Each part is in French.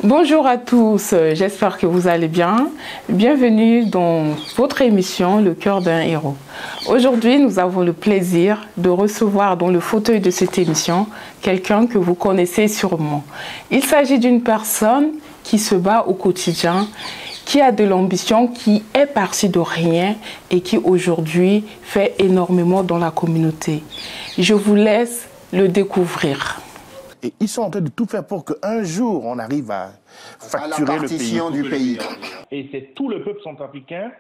Bonjour à tous, j'espère que vous allez bien. Bienvenue dans votre émission Le cœur d'un héros. Aujourd'hui, nous avons le plaisir de recevoir dans le fauteuil de cette émission quelqu'un que vous connaissez sûrement. Il s'agit d'une personne qui se bat au quotidien, qui a de l'ambition, qui est parti de rien et qui aujourd'hui fait énormément dans la communauté. Je vous laisse le découvrir. Et ils sont en train de tout faire pour qu'un jour, on arrive à facturer le pays. Du pays. Et c'est tout le peuple centrafricain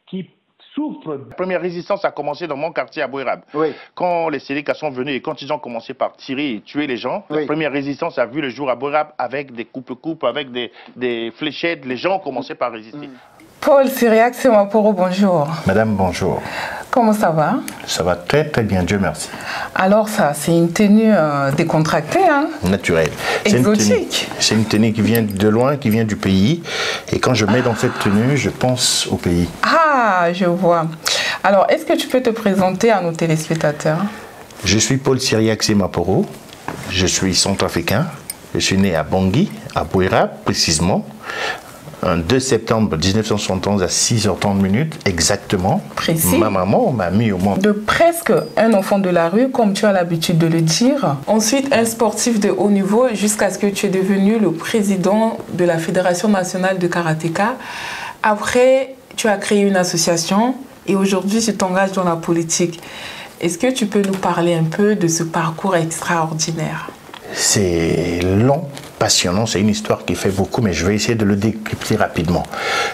qui souffre. La première résistance a commencé dans mon quartier à Bouérab. Oui. Quand les Sélékas sont venus et quand ils ont commencé par tirer et tuer les gens, Oui. la première résistance a vu le jour à Bouérab avec des coupes-coupes, avec des fléchettes. Les gens ont commencé par résister. Paul Cyriaque Semaporo, bonjour. Madame, bonjour. Comment ça va? Ça va très très bien, Dieu merci. Alors ça, c'est une tenue décontractée, hein? Naturelle. Exotique. C'est une tenue qui vient de loin, qui vient du pays. Et quand je mets dans cette tenue, je pense au pays. Ah, je vois. Alors, est-ce que tu peux te présenter à nos téléspectateurs? Je suis Paul Cyriaque Semaporo. Je suis centrafricain. Je suis né à Bangui, à Bouérab précisément. Un 2 septembre 1971 à 6h30 exactement. Précis. Ma maman m'a mis au monde. De presque un enfant de la rue, comme tu as l'habitude de le dire. Ensuite, un sportif de haut niveau jusqu'à ce que tu es devenu le président de la Fédération nationale de karatéka. Après, tu as créé une association et aujourd'hui, tu t'engages dans la politique. Est-ce que tu peux nous parler un peu de ce parcours extraordinaire? C'est long, passionnant, c'est une histoire qui fait beaucoup, mais je vais essayer de le décrypter rapidement.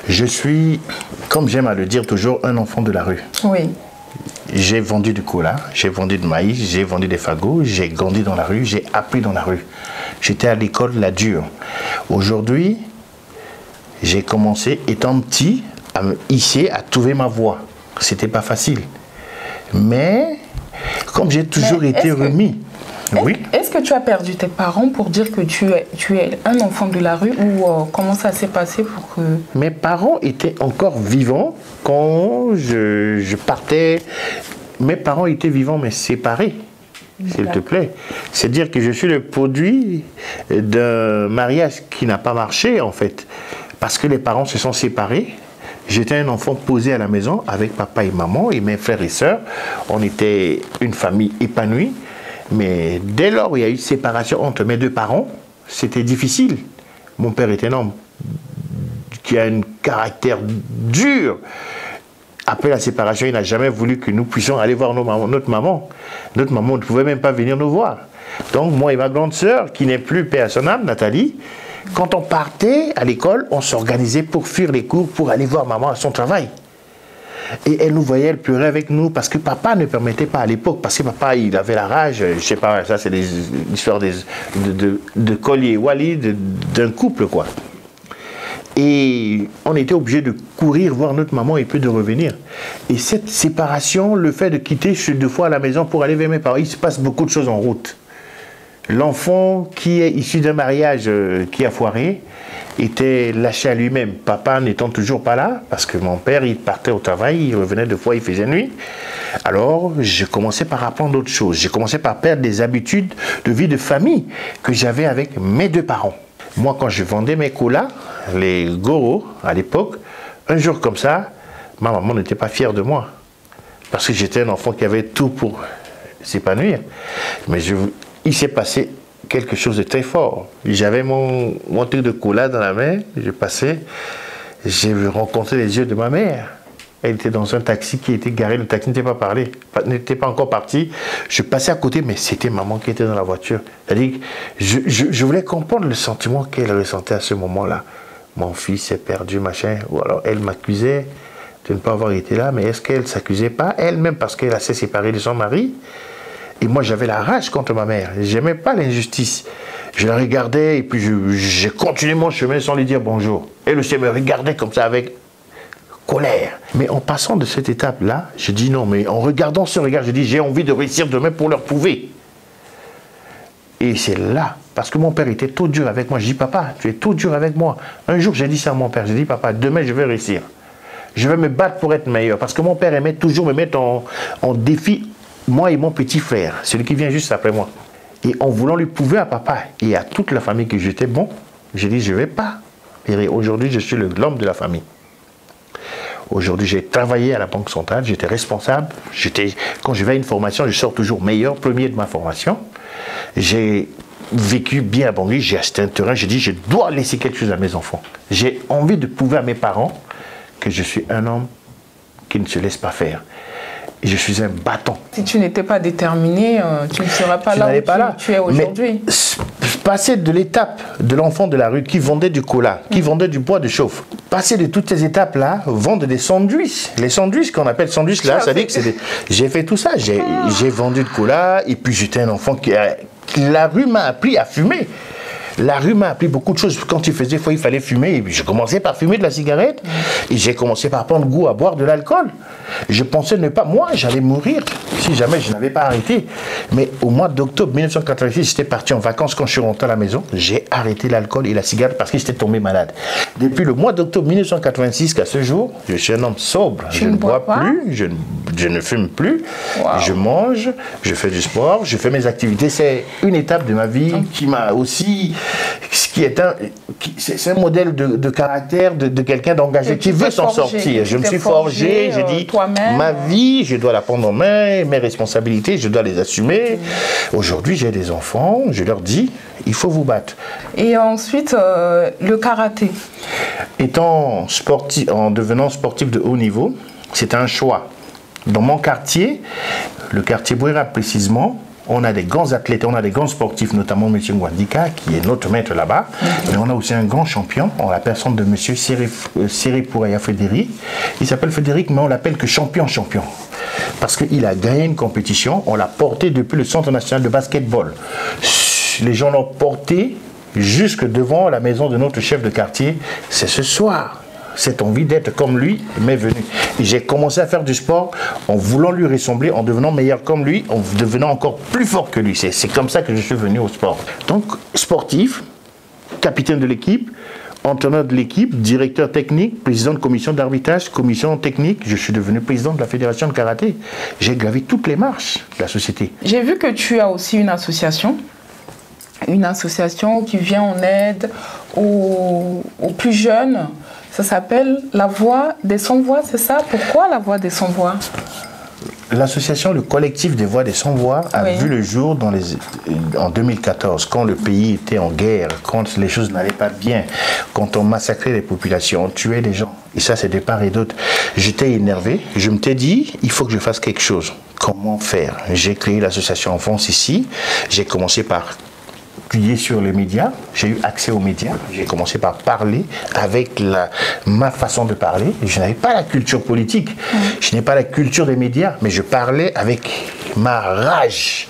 Je suis, comme j'aime à le dire toujours, un enfant de la rue. Oui. J'ai vendu du cola, j'ai vendu du maïs, j'ai vendu des fagots, j'ai grandi dans la rue, j'ai appris dans la rue. J'étais à l'école la dure. Aujourd'hui, j'ai commencé, étant petit, à me hisser, à trouver ma voie. C'était pas facile. Mais, comme j'ai toujours été remis... Oui. Est-ce que tu as perdu tes parents pour dire que tu es un enfant de la rue ou comment ça s'est passé pour que... Mes parents étaient encore vivants quand je partais. Mes parents étaient vivants mais séparés, s'il te plaît. C'est-à-dire que je suis le produit d'un mariage qui n'a pas marché en fait. Parce que les parents se sont séparés. J'étais un enfant posé à la maison avec papa et maman et mes frères et sœurs. On était une famille épanouie. Mais dès lors où il y a eu séparation entre mes deux parents, c'était difficile. Mon père était un homme qui a un caractère dur. Après la séparation, il n'a jamais voulu que nous puissions aller voir notre maman. Notre maman ne pouvait même pas venir nous voir. Donc moi et ma grande sœur, qui n'est plus paix à son âme, Nathalie, quand on partait à l'école, on s'organisait pour fuir les cours, pour aller voir maman à son travail. Et elle nous voyait, elle pleurait avec nous parce que papa ne permettait pas à l'époque, parce que papa il avait la rage, je sais pas, ça c'est l'histoire de Collier et Wally, d'un couple quoi. Et on était obligé de courir voir notre maman et puis de revenir. Et cette séparation, le fait de quitter, je suis 2 fois à la maison pour aller vers mes parents, il se passe beaucoup de choses en route. L'enfant qui est issu d'un mariage qui a foiré était lâché à lui-même. Papa n'étant toujours pas là, parce que mon père, il partait au travail, il revenait 2 fois, il faisait nuit. Alors, je commençais par apprendre d'autres choses. J'ai commencé par perdre des habitudes de vie de famille que j'avais avec mes 2 parents. Moi, quand je vendais mes colas, les goros, à l'époque, un jour comme ça, ma maman n'était pas fière de moi. Parce que j'étais un enfant qui avait tout pour s'épanouir. Mais il s'est passé quelque chose de très fort. J'avais mon truc de cola dans la main, je passais, j'ai rencontré les yeux de ma mère. Elle était dans un taxi qui était garé, le taxi n'était pas encore parti. Je passais à côté, mais c'était maman qui était dans la voiture. C'est-à-dire que je voulais comprendre le sentiment qu'elle ressentait à ce moment-là. Mon fils est perdu, machin. Ou alors elle m'accusait de ne pas avoir été là, mais est-ce qu'elle ne s'accusait pas elle-même parce qu'elle s'est séparée de son mari? Et moi, j'avais la rage contre ma mère. J'aimais pas l'injustice. Je la regardais et puis j'ai continué mon chemin sans lui dire bonjour. Elle aussi me regardait comme ça avec colère. Mais en passant de cette étape-là, je dis non, mais en regardant ce regard, je dis j'ai envie de réussir demain pour leur prouver. Et c'est là, parce que mon père était tout dur avec moi. Je dis papa, tu es tout dur avec moi. Un jour, j'ai dit ça à mon père. J'ai dit papa, demain, je vais réussir. Je vais me battre pour être meilleur. Parce que mon père aimait toujours me mettre en défi. Moi et mon petit frère, celui qui vient juste après moi. Et en voulant lui prouver à papa et à toute la famille que j'étais bon, J'ai dit, je ne vais pas. Aujourd'hui, je suis l'homme de la famille. Aujourd'hui, j'ai travaillé à la Banque centrale, j'étais responsable. Quand je vais à une formation, je sors toujours meilleur, premier de ma formation. J'ai vécu bien à Bangui, j'ai acheté un terrain, j'ai dit, je dois laisser quelque chose à mes enfants. J'ai envie de prouver à mes parents que je suis un homme qui ne se laisse pas faire. Et je suis un bâton. Si tu n'étais pas déterminé, tu ne serais pas là où tu es aujourd'hui. Passer de l'étape de l'enfant de la rue qui vendait du cola, qui vendait du bois de chauffe, passer de toutes ces étapes-là, vendre des sandwichs. Les sandwichs qu'on appelle sandwichs, là, ça dit que c'est des... J'ai fait tout ça. J'ai vendu du cola et puis j'étais un enfant qui... La rue m'a appris à fumer. La rue m'a appris beaucoup de choses. Quand il fallait fumer, je commençais par fumer de la cigarette et j'ai commencé par prendre goût à boire de l'alcool. Je pensais ne pas... Moi, j'allais mourir si jamais je n'avais pas arrêté. Mais au mois d'octobre 1986, j'étais parti en vacances. Quand je suis rentré à la maison, j'ai arrêté l'alcool et la cigarette parce que j'étais tombé malade. Depuis le mois d'octobre 1986 qu'à ce jour, je suis un homme sobre. Je ne bois plus, je ne fume plus, je mange, je fais du sport, je fais mes activités. C'est une étape de ma vie qui m'a aussi... C'est un modèle de caractère de quelqu'un d'engagé qui veut s'en sortir. Je me suis forgé, j'ai dit, ma vie, je dois la prendre en main, mes responsabilités, je dois les assumer. Aujourd'hui, j'ai des enfants, je leur dis, il faut vous battre. Et ensuite, le karaté. Étant sportif, en devenant sportif de haut niveau, c'est un choix. Dans mon quartier, le quartier Bouéra précisément, on a des grands athlètes, on a des grands sportifs, notamment M. Ngwandika, qui est notre maître là-bas. Mais on a aussi un grand champion, en la personne de M. Siri Pouraya Frédéric. Il s'appelle Frédéric, mais on l'appelle que champion. Parce qu'il a gagné une compétition, on l'a porté depuis le Centre national de basketball. Les gens l'ont porté jusque devant la maison de notre chef de quartier. C'est ce soir. Cette envie d'être comme lui m'est venue. Et j'ai commencé à faire du sport en voulant lui ressembler, en devenant meilleur comme lui, en devenant encore plus fort que lui. C'est comme ça que je suis venu au sport. Donc, sportif, capitaine de l'équipe, entraîneur de l'équipe, directeur technique, président de commission d'arbitrage, commission technique, je suis devenu président de la fédération de karaté. J'ai gravi toutes les marches de la société. J'ai vu que tu as aussi une association qui vient en aide aux plus jeunes. Ça s'appelle La Voix des Sans-Voix, c'est ça? Pourquoi La Voix des Sans-Voix? L'association, le collectif des Voix des Sans-Voix a vu le jour en 2014, quand le pays était en guerre, quand les choses n'allaient pas bien, quand on massacrait les populations, on tuait les gens. Et ça, c'est de part et d'autre. J'étais énervé, je me suis dit, il faut que je fasse quelque chose. Comment faire? J'ai créé l'association Enfance ici, j'ai commencé par publié sur les médias, j'ai eu accès aux médias, j'ai commencé par parler avec ma façon de parler. Je n'avais pas la culture politique, je n'ai pas la culture des médias, mais je parlais avec ma rage,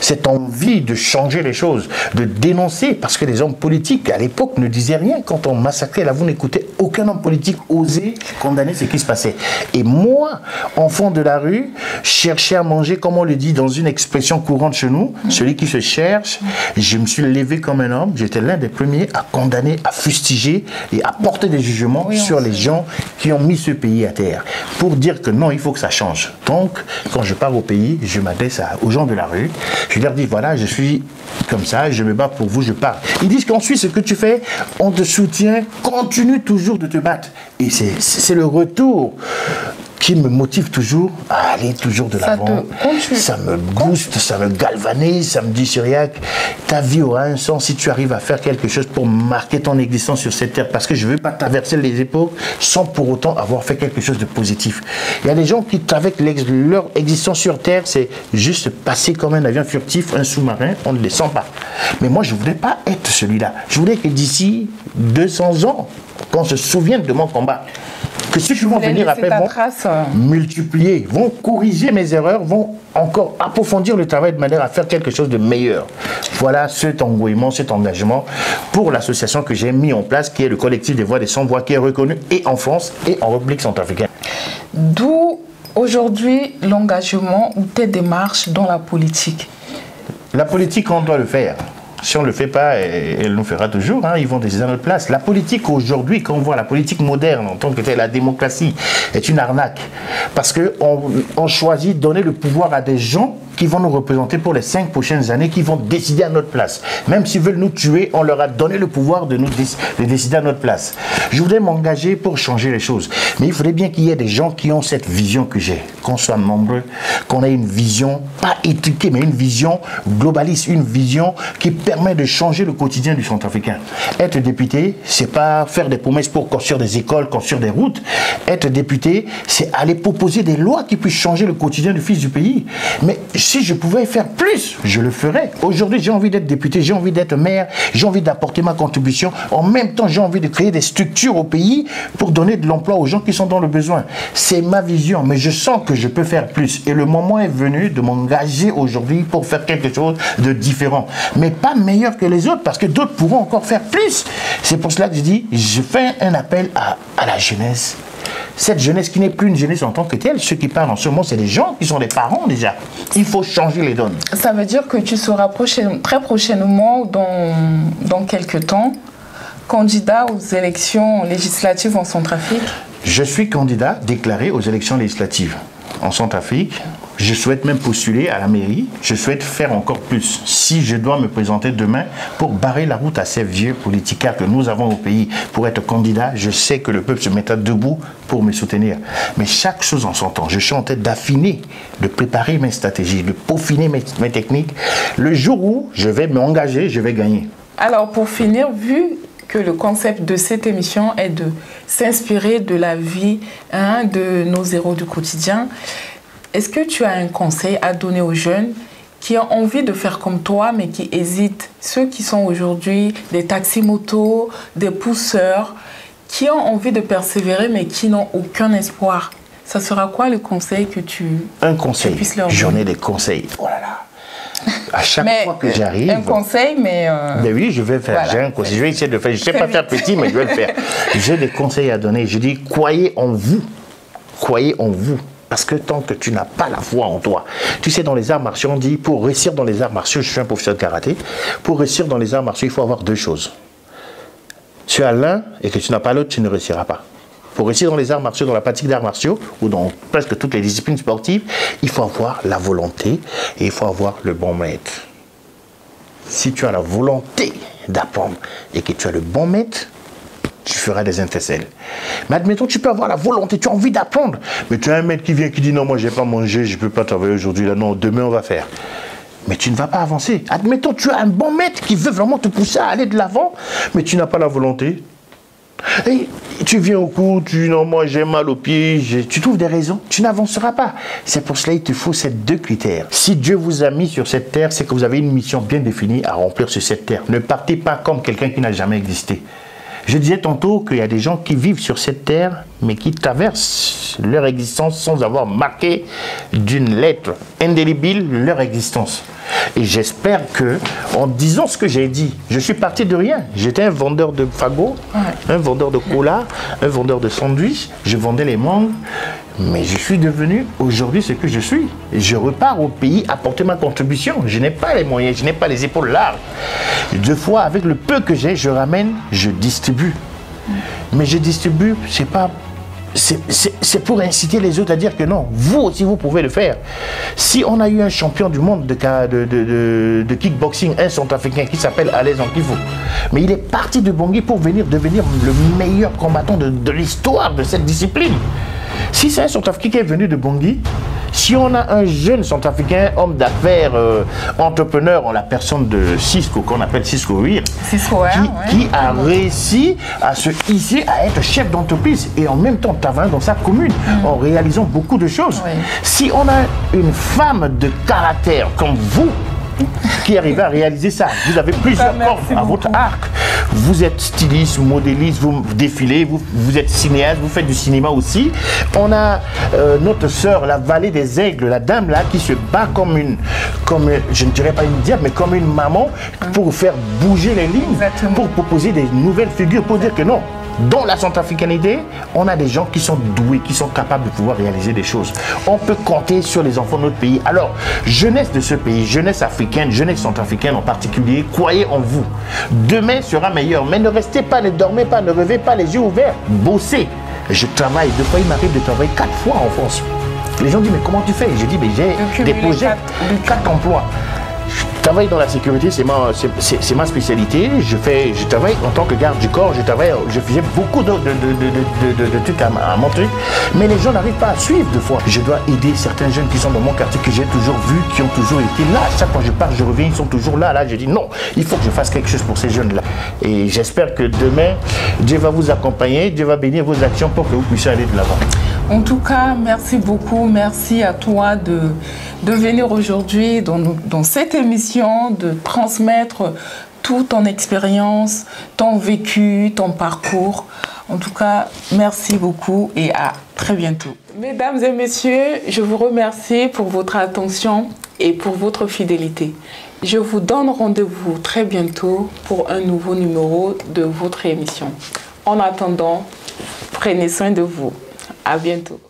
cette envie de changer les choses, de dénoncer, parce que les hommes politiques à l'époque ne disaient rien quand on massacrait. Là, vous n'écoutez aucun homme politique oser condamner ce qui se passait. Et moi, enfant de la rue, cherchais à manger, comme on le dit dans une expression courante chez nous, celui qui se cherche. Je me suis levé comme un homme, j'étais l'un des premiers à condamner, à fustiger et à porter des jugements sur les gens qui ont mis ce pays à terre, pour dire que non, il faut que ça change. Donc, quand je pars au pays, je m'adresse aux gens de la rue, je leur dis, voilà, je suis comme ça, je me bats pour vous, je pars. Ils disent qu'ensuite, ce que tu fais, on te soutient, continue toujours de te battre. Et c'est le retour qui me motive toujours à aller toujours de l'avant. Ça me booste, ça me galvanise, ça me dit, Cyriaque, ta vie aura un sens si tu arrives à faire quelque chose pour marquer ton existence sur cette terre, parce que je ne veux pas traverser les époques sans pour autant avoir fait quelque chose de positif. Il y a des gens qui, avec leur existence sur terre, c'est juste passer comme un avion furtif, un sous-marin, on ne les sent pas. Mais moi, je ne voulais pas être celui-là. Je voulais que d'ici 200 ans, qu'on se souvienne de mon combat, que ceux qui vont venir après vont multiplier, vont corriger mes erreurs, vont encore approfondir le travail de manière à faire quelque chose de meilleur. Voilà cet engouement, cet engagement pour l'association que j'ai mis en place, qui est le collectif des Voix des Sans-Voix, qui est reconnu et en France et en République centrafricaine. D'où aujourd'hui l'engagement ou tes démarches dans la politique? La politique, on doit le faire. Si on ne le fait pas, elle nous fera toujours, ils vont décider à notre place. La politique aujourd'hui, quand on voit la politique moderne en tant que telle, la démocratie est une arnaque. Parce qu'on choisit de donner le pouvoir à des gens qui vont nous représenter pour les 5 prochaines années, qui vont décider à notre place. Même s'ils veulent nous tuer, on leur a donné le pouvoir de décider à notre place. Je voudrais m'engager pour changer les choses. Mais il faudrait bien qu'il y ait des gens qui ont cette vision que j'ai, qu'on soit nombreux, qu'on ait une vision, pas étriquée, mais une vision globaliste, une vision qui permet de changer le quotidien du Centrafricain. Être député, c'est pas faire des promesses pour construire des écoles, construire des routes. Être député, c'est aller proposer des lois qui puissent changer le quotidien du fils du pays. Mais si je pouvais faire plus, je le ferais. Aujourd'hui, j'ai envie d'être député, j'ai envie d'être maire, j'ai envie d'apporter ma contribution. En même temps, j'ai envie de créer des structures au pays pour donner de l'emploi aux gens qui sont dans le besoin. C'est ma vision, mais je sens que je peux faire plus. Et le moment est venu de m'engager aujourd'hui pour faire quelque chose de différent. Mais pas meilleur que les autres, parce que d'autres pourront encore faire plus. C'est pour cela que je dis, je fais un appel à la jeunesse. Cette jeunesse qui n'est plus une jeunesse en tant que telle, ceux qui parlent en ce moment, c'est des gens qui sont des parents déjà. Il faut changer les donnes. Ça veut dire que tu seras très prochainement, dans quelques temps, candidat aux élections législatives en Centrafrique? Je suis candidat déclaré aux élections législatives en Centrafrique. Je souhaite même postuler à la mairie. Je souhaite faire encore plus. Si je dois me présenter demain pour barrer la route à ces vieux politiciens que nous avons au pays pour être candidat, je sais que le peuple se mettra debout pour me soutenir. Mais chaque chose en son temps. Je suis en tête d'affiner, de préparer mes stratégies, de peaufiner mes techniques. Le jour où je vais m'engager, je vais gagner. Alors pour finir, vu que le concept de cette émission est de s'inspirer de la vie de nos héros du quotidien, est-ce que tu as un conseil à donner aux jeunes qui ont envie de faire comme toi, mais qui hésitent? Ceux qui sont aujourd'hui des taxis-motos, des pousseurs, qui ont envie de persévérer, mais qui n'ont aucun espoir. Ça sera quoi le conseil que tu puisses leur donner? J'en ai des conseils. Oh là là. À chaque fois que j'arrive... Un conseil, mais... Mais oui, je vais faire. Voilà. J'ai un conseil. Je vais essayer de faire. Je ne sais pas faire petit, mais je vais le faire. J'ai des conseils à donner. Je dis, croyez en vous. Croyez en vous. Parce que tant que tu n'as pas la foi en toi, tu sais, dans les arts martiaux, on dit, pour réussir dans les arts martiaux, je suis un professeur de karaté, pour réussir dans les arts martiaux, il faut avoir 2 choses. Tu as l'un et que tu n'as pas l'autre, tu ne réussiras pas. Pour réussir dans les arts martiaux, dans la pratique d'arts martiaux, ou dans presque toutes les disciplines sportives, il faut avoir la volonté et il faut avoir le bon maître. Si tu as la volonté d'apprendre et que tu as le bon maître, tu feras des intercelles. Mais admettons, tu peux avoir la volonté, tu as envie d'apprendre, mais tu as un maître qui vient qui dit non, moi je n'ai pas mangé, je ne peux pas travailler aujourd'hui, là non, demain on va faire. Mais tu ne vas pas avancer. Admettons, tu as un bon maître qui veut vraiment te pousser à aller de l'avant, mais tu n'as pas la volonté. Et tu viens au cours, tu dis non, moi j'ai mal aux pieds, tu trouves des raisons, tu n'avanceras pas. C'est pour cela qu'il te faut ces 2 critères. Si Dieu vous a mis sur cette terre, c'est que vous avez une mission bien définie à remplir sur cette terre. Ne partez pas comme quelqu'un qui n'a jamais existé. Je disais tantôt qu'il y a des gens qui vivent sur cette terre, mais qui traversent leur existence sans avoir marqué d'une lettre indélébile leur existence. Et j'espère que, en disant ce que j'ai dit, je suis parti de rien. J'étais un vendeur de fagots, un vendeur de cola, un vendeur de sandwich, je vendais les mangues. Mais je suis devenu aujourd'hui ce que je suis. Je repars au pays apporter ma contribution. Je n'ai pas les moyens, je n'ai pas les épaules larges. 2 fois, avec le peu que j'ai, je ramène, je distribue. Mais je distribue, c'est pas... C'est pour inciter les autres à dire que non, vous aussi vous pouvez le faire. Si on a eu un champion du monde de kickboxing, un Centrafricain qui s'appelle Alaise Ankifo, mais il est parti de Bangui pour venir devenir le meilleur combattant de l'histoire de cette discipline. Si c'est un Centrafricain qui est venu de Bangui, si on a un jeune Centrafricain, homme d'affaires, entrepreneur en la personne de Cisco, qu'on appelle Cisco Weir, qui a réussi à se hisser, à être chef d'entreprise et en même temps travailler dans sa commune en réalisant beaucoup de choses. Si on a une femme de caractère comme vous, qui arrive à réaliser ça, vous avez plusieurs corps à votre arc. Vous êtes styliste, modéliste, vous défilez, vous êtes cinéaste, vous faites du cinéma aussi. On a notre sœur, la vallée des aigles, la dame là, qui se bat comme je ne dirais pas une diable, mais comme une maman pour faire bouger les lignes, pour proposer des nouvelles figures, pour dire que non. Dans la centrafricanité, on a des gens qui sont doués, qui sont capables de pouvoir réaliser des choses. On peut compter sur les enfants de notre pays. Alors, jeunesse de ce pays, jeunesse africaine, jeunesse centrafricaine en particulier, croyez en vous. Demain sera meilleur, mais ne restez pas, ne dormez pas, ne rêvez pas les yeux ouverts. Bossez. Je travaille, 2 fois il m'arrive de travailler 4 fois en France. Les gens disent, mais comment tu fais? J'ai dit, mais j'ai des projets, 4 emplois. Je travaille dans la sécurité, c'est ma spécialité. Je travaille en tant que garde du corps, je faisais beaucoup de trucs à mon truc, mais les gens n'arrivent pas à suivre de fois. Je dois aider certains jeunes qui sont dans mon quartier, que j'ai toujours vu, qui ont toujours été là. Chaque fois que je pars, je reviens, ils sont toujours là. Là, je dis non, il faut que je fasse quelque chose pour ces jeunes-là. Et j'espère que demain, Dieu va vous accompagner, Dieu va bénir vos actions pour que vous puissiez aller de l'avant. En tout cas, merci beaucoup. Merci à toi de venir aujourd'hui dans cette émission, de transmettre toute ton expérience, ton vécu, ton parcours. En tout cas, merci beaucoup et à très bientôt. Mesdames et messieurs, je vous remercie pour votre attention et pour votre fidélité. Je vous donne rendez-vous très bientôt pour un nouveau numéro de votre émission. En attendant, prenez soin de vous. À bientôt.